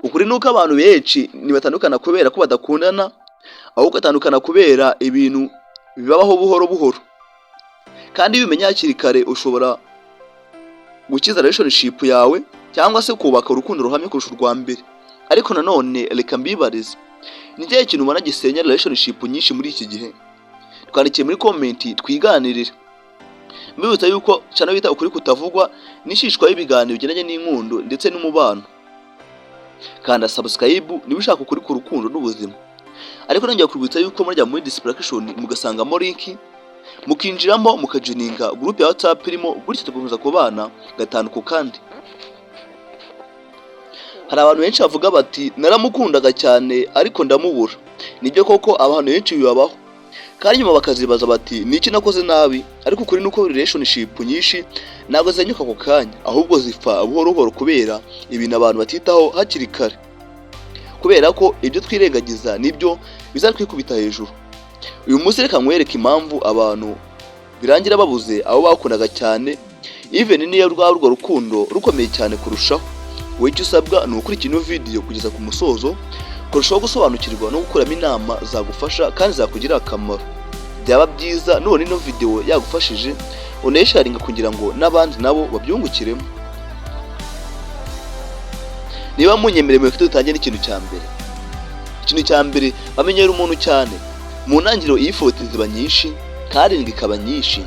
ukuri nuko abantu benshi nibatandukana kubera ko badakundana, ahubwo batandukana kubera ibintu bibabaho buhoro buhoro. Kandi iyo umenya hakiri kare ushobora gukiza relationship yawe cyangwa se kubaka urukundo ruhamye kurusha urwa mbere. Ariko nanone reka mbibarize, ni ikihe kintu ubona gisenya relationship nyinshi muri iki gihe? Twandikiye muri comment twiganirire. Mbibutsa yuko channel bita ukuri kutavugwa nishishwa y'ibiganiro bigendanye n'inkundo ndetse n'umubano. Kanda subscribe niba ushaka ukuri ku rukundo n'ubuzima. Ariko nongeye kubitsa yuko muri description mugasangamo link mukinjiramo mukajoininga group ya WhatsApp irimo gutyo tugakomeza kubana gatanu ku kandi. Hari abantu benshi bavuga bati naramukundaga cyane ariko ndamubura. Nibyo koko abantu benshi bibabaho. Kandi nyuma bakazibaza bati niki nakoze nabi? Ariko kuri nuko relationship nyinshi ntabwo zenyuka ku kanya, ahubwo zipfa buhoro buhoro kubera ibintu abantu batitaho hakiri kare. Kubera ko ibyo twirengagiza nibyo bizatwikubita hejuru. Uyu munsi reka nkwereke impamvu abantu birangira babuze abo bakundaga cyane, even niyo rwa rukundo rukomeye cyane kurushaho. Wowe icyo usabwa ni ukurikira ino video kugeza ku musozo, kurushaho gusobanukirwa no gukuramo inama zagufasha kandi zakugirira akamaro. Byaba byiza none ino video yagufashije unesharinga kugira ngo n'abandi nabo babyungukiremo. Niba munyemereye mu tutangiye n'ikintu cya mbere. Ikintu cya mbere bamenyera umuntu cyane. Mu ntangiriro iyi foto ziba nyinshi kandi ikaba nyinshi.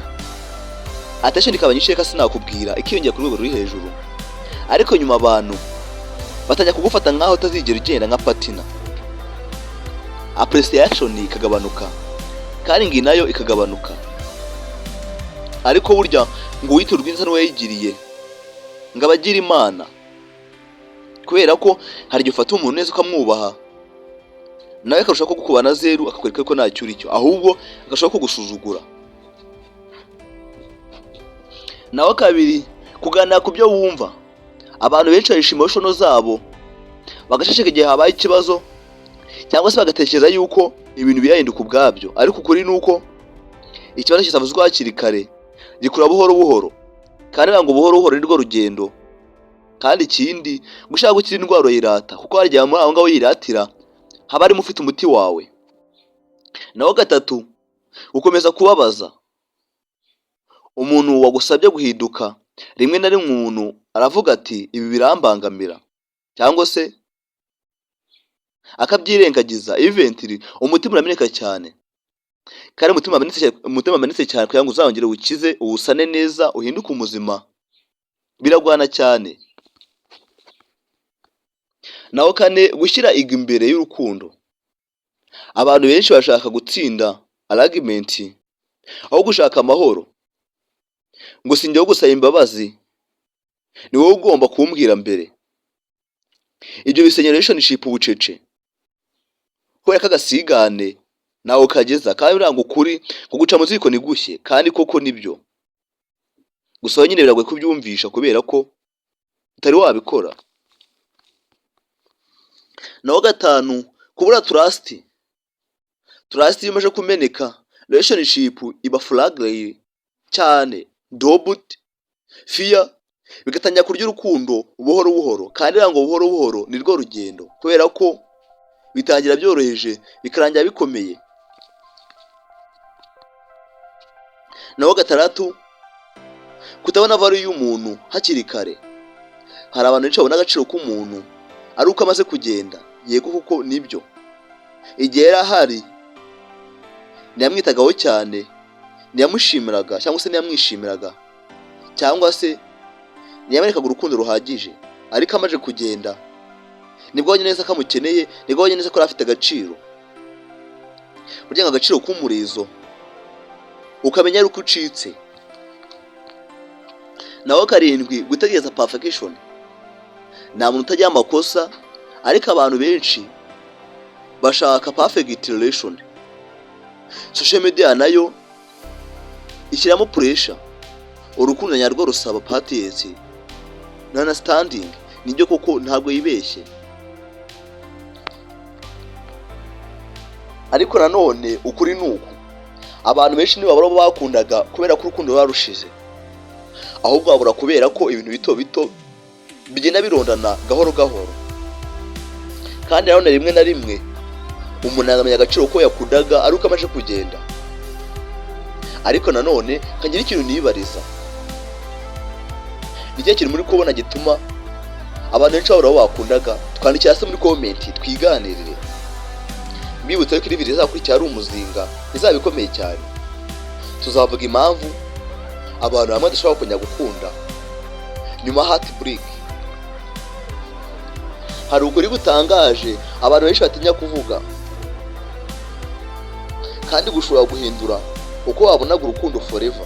Attention ikaba nyinshi reka sinakubwira ikiyongera ku rwego ruri hejuru. Ariko nyuma abantu batajya kugufata nkaho utazigera ugenda nka patina. Appreciation ikagabanuka kandi ngi nayo ikagabanuka. Ariko burya ngo wite urwinza n'uwo yigiriye ngabagira Imana. Kubera ko hari igihe ufata umuntu neza ukamwubaha, nawe akarusha ko gukubana zeru akakwereka ko ntacyo uri cyo, ahubwo agashaka kugusuzugura. Nawe kabiri kuganira ku byo wumva. Abantu benshi barishima emotion zabo bagashashika igihe habaye ikibazo cyangwa se bagatekereza yuko ibintu birahinduka ubwabyo. Ariko ukuri nuko ikibazo kitavuzwa hakiri kare gikura buhoro buhoro, kandi ngo buhoro buhoro nirwo rugendo. Kandi ikindi gushaka gukira indwara yirata, kuko hari igihe muri aho ngaho yiratira haba ari mufite umuti wawe. Naho gatatu ukomeza kubabaza. Umuntu wagusabye guhinduka rimwe na rimwe umuntu aravuga ati ibi birambangamira, cyangwa se akabyirengagiza. Eventiri umutima urameneka cyane, kandi umutima amenetse cyane kugira ngo uzongere ukize ubusane neza uhinduke umuzima biragwana cyane. Naho kane gushyira imbere y'urukundo. Abantu benshi bashaka gutsinda argument aho gushaka amahoro. Ngo sinjye gusaba imbabazi, ni wowe ugomba kumbwira mbere. Ibyo bisenya relationship ubucece. Ko yakagasigane nawe kageza kandi uranga ukuri kuguca mu ziko nigushye, kandi koko nibyo. Gusa nyine biragwe kubyumvisha kubera ko utari wabikora. Naho gatanu kubura trust. Trust imaze kumeneka, relationship iba fragile cyane. Doubt, fear bigatanya kurya urukundo buhoro buhoro, kandi ngo buhoro buhoro nirwo rugendo. Kubera ko bitangira byoroheje bikarangira bikomeye. Naho gatandatu kutabona value y'umuntu hakiri kare. Hari abantu benshi babona agaciro k'umuntu ari uko amaze kugenda. Yego kuko nibyo, igihe yarahari ntiyamwitagaho cyane, ntiyamushimiraga cyangwa se ntiyamwishimiraga, cyangwa se ntiyamwerekaga urukundo ruhagije. Ariko amaje kugenda nibwo wabonye neza ko amukeneye, nibwo wabonye neza ko afite agaciro. Burya agaciro k'umurizo ukamenya ari uko ucitse. Naho karindwi gutegereza perfection. Nta muntu utagira amakosa, ariko abantu benshi bashaka perfect relation. Social media nayo ishyiramo pressure. Urukundo nyarwo rusaba patience na understanding. Nibyo koko ntabwo yibeshye. Ariko nanone ukuri nuko abantu benshi niba baro bakundaga kubera ko urukundo rwarushize, ahubwo babura kubera ko ibintu bito bito bigenda birondana gahoro gahoro. kandi nanone rimwe na rimwe umuntu agamenya agaciro ko yakundaga ari uko amaze kugenda. Ariko nanone kagira ikintu nibariza, nicyo kintu muri kubona gituma abantu benshi bahora bakundaga. Twandikira hasi muri comment twiganirire. Mbibutse ko iri video izakurikira ari umuzinga, izaba ikomeye cyane. Tuzavuga impamvu abantu bamwe badashobora kongera gukunda nyuma heartbreak. Hari ukuri gutangaje abantu benshi batinya kuvuga, kandi gushobora guhindura uko wabonaga urukundo forever.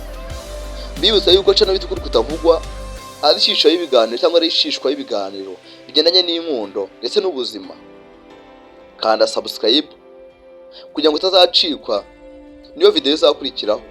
Mbibutse yuko channel bita ukuri kutavugwa ari ishishwa y'ibiganiro cyangwa ari ishishwa y'ibiganiro bigendanye n'inkundo ndetse n'ubuzima. Kanda subscribe kugira ngo utazacikwa niyo video izakurikiraho.